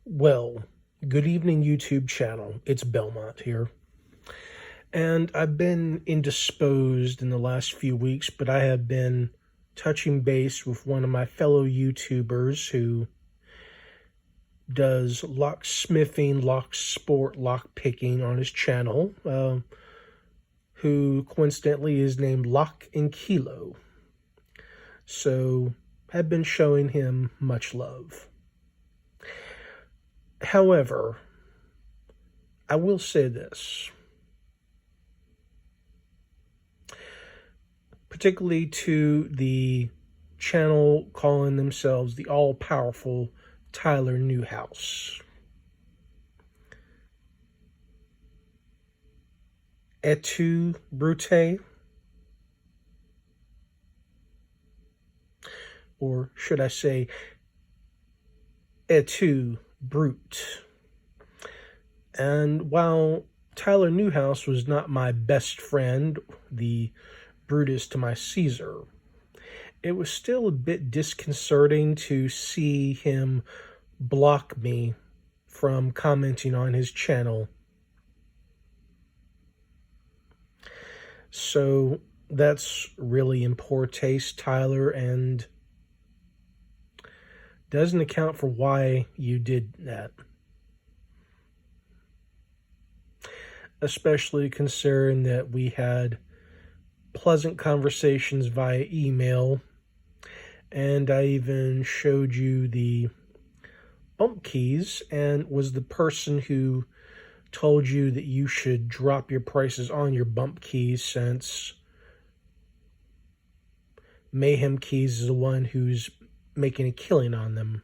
Well, good evening, YouTube channel. It's Belmont here. And I've been indisposed in the last few weeks, but I have been touching base with one of my fellow YouTubers who does locksmithing, locksport, lockpicking on his channel, who coincidentally is named Lock and Kilo. So, I've been showing him much love. However, I will say this, particularly to the channel calling themselves the all-powerful Tyler Newhouse. Et tu, Brute? Or should I say, et tu, Brute? And while Tyler Newhouse was not my best friend, the Brutus to my Caesar, it was still a bit disconcerting to see him block me from commenting on his channel. So that's really in poor taste, Tyler, and doesn't account for why you did that. Especially considering that we had pleasant conversations via email, and I even showed you the bump keys and was the person who told you that you should drop your prices on your bump keys, since Mayhem Keys is the one who's making a killing on them.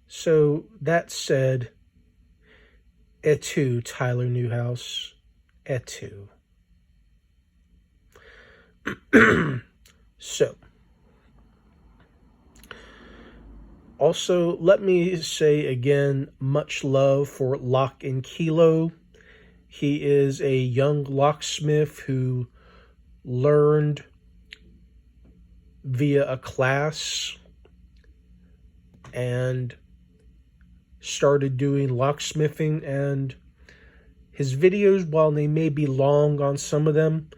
So that said, et tu, Tyler Newhouse, et tu. So, also, let me say again, much love for Lock and Kilo. He is a young locksmith who learned via a class and started doing locksmithing, and his videos, while they may be long on some of them,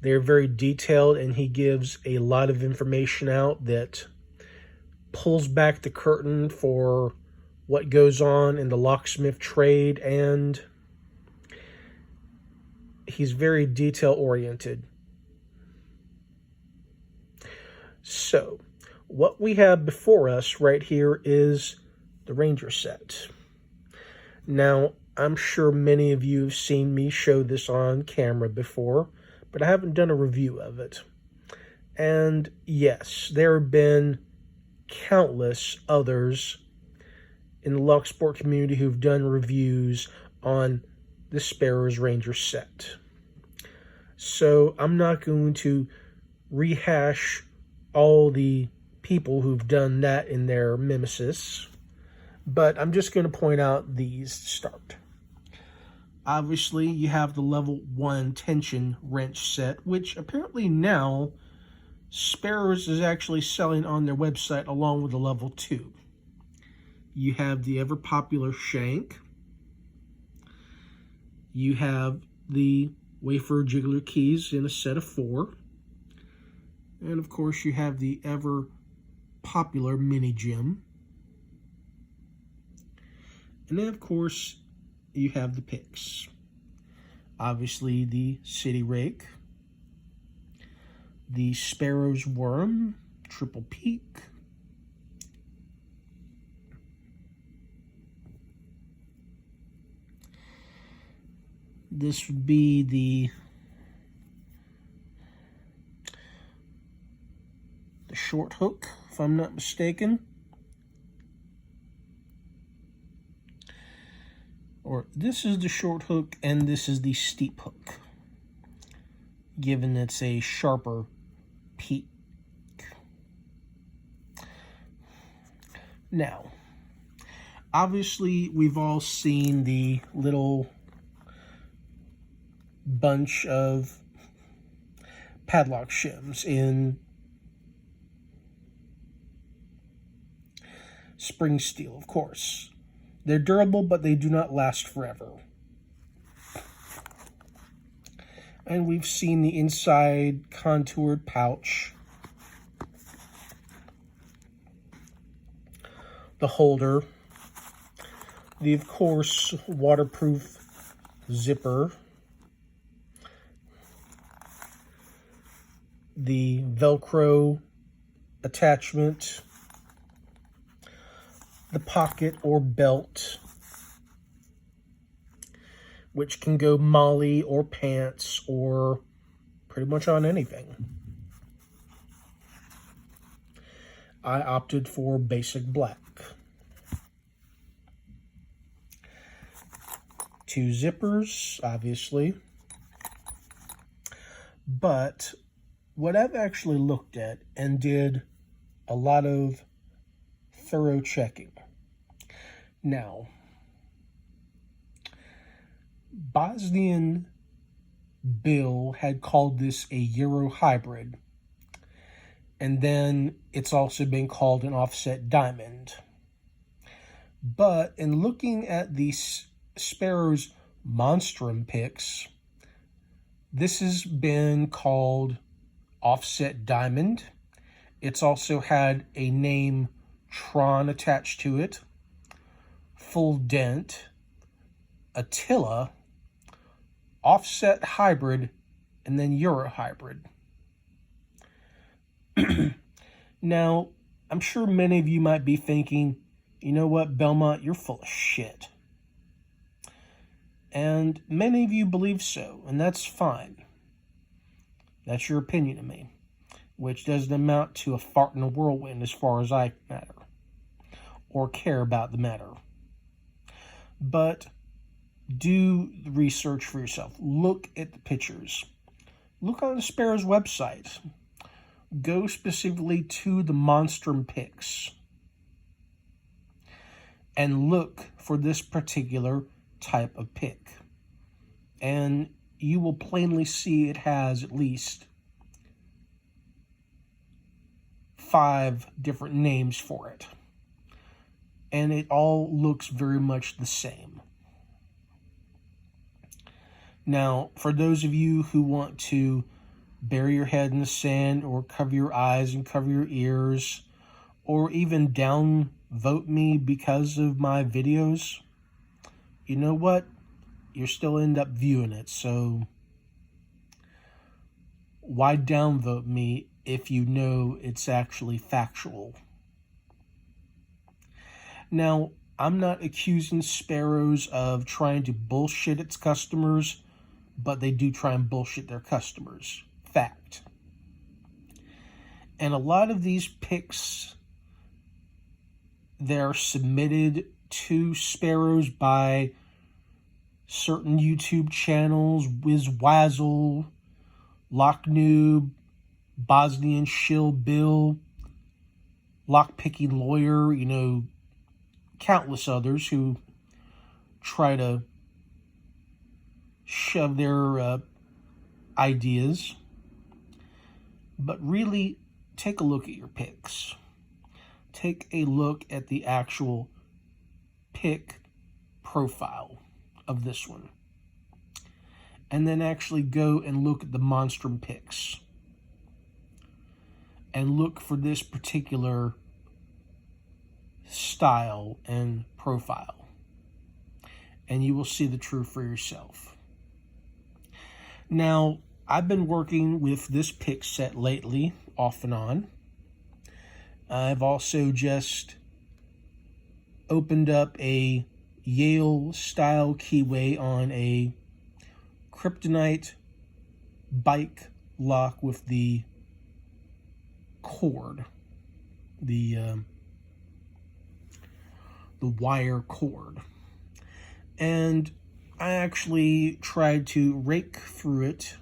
they're very detailed, and he gives a lot of information out that pulls back the curtain for what goes on in the locksmith trade, and he's very detail oriented. So, what we have before us right here is the Ranger Set. Now, I'm sure many of you have seen me show this on camera before, but I haven't done a review of it. And yes, there have been countless others in the locksport community who've done reviews on the Sparrows Ranger Set. So I'm not going to rehash all the people who've done that in their mimesis, but I'm just going to point out these to start. Obviously, you have the level 1 tension wrench set, which apparently now Sparrows is actually selling on their website along with the level 2. You have the ever popular shank. You have the wafer jiggler keys in a set of 4. And of course, you have the ever popular mini gem. And then, of course, you have the picks. Obviously, the city rake, the Sparrow's worm, triple peak, this would be the short hook, if I'm not mistaken. Or this is the short hook and this is the steep hook, given it's a sharper peak. Now, obviously we've all seen the little bunch of padlock shims in spring steel, of course. They're durable, but they do not last forever. And we've seen the inside contoured pouch, the holder, the, of course, waterproof zipper, the Velcro attachment, the pocket or belt, which can go molly or pants or pretty much on anything. I opted for basic black. 2 zippers, obviously. But what I've actually looked at and did a lot of thorough checking. Now, Bosnian Bill had called this a Euro hybrid, and then it's also been called an offset diamond. But in looking at these Sparrows Monstrum picks, this has been called offset diamond. It's also had a name Tron attached to it, full dent, Attila, offset hybrid, and then Euro hybrid. Now, I'm sure many of you might be thinking, you know what, Belmont, you're full of shit. And many of you believe so, and that's fine. That's your opinion of me, which doesn't amount to a fart in a whirlwind as far as I matter, or care about the matter. But do the research for yourself. Look at the pictures. Look on the Sparrows website. Go specifically to the Monstrum pics and look for this particular type of pick. And you will plainly see it has at least 5 different names for it. And it all looks very much the same. Now, for those of you who want to bury your head in the sand or cover your eyes and cover your ears, or even downvote me because of my videos, you know what? You still end up viewing it, so why downvote me if you know it's actually factual? Now, I'm not accusing Sparrows of trying to bullshit its customers, but they do try and bullshit their customers. Fact. And a lot of these picks, they're submitted to Sparrows by certain YouTube channels, Wizwazzle, Locknoob, Bosnian Shill Bill, Lockpicking Lawyer, you know, countless others who try to shove their ideas. But really, take a look at your picks. Take a look at the actual pick profile of this one. And then actually go and look at the Monstrum picks. And look for this particular style and profile. And you will see the truth for yourself. Now, I've been working with this pick set lately, off and on. I've also just opened up a Yale-style keyway on a kryptonite bike lock with the cord, the wire cord. And I actually tried to rake through it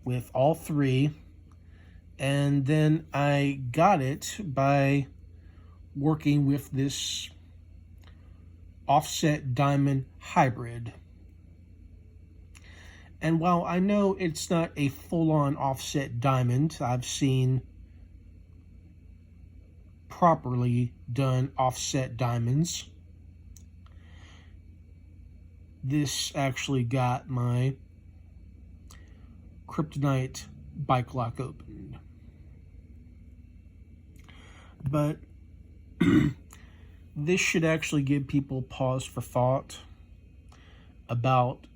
with all 3, and then I got it by working with this offset diamond hybrid. And while I know it's not a full-on offset diamond, I've seen properly done offset diamonds. This actually got my kryptonite bike lock opened. But this should actually give people pause for thought about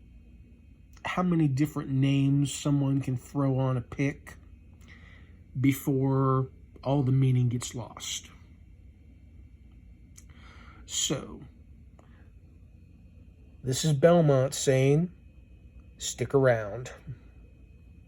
how many different names someone can throw on a pick before all the meaning gets lost. So, this is Belmont saying, stick around.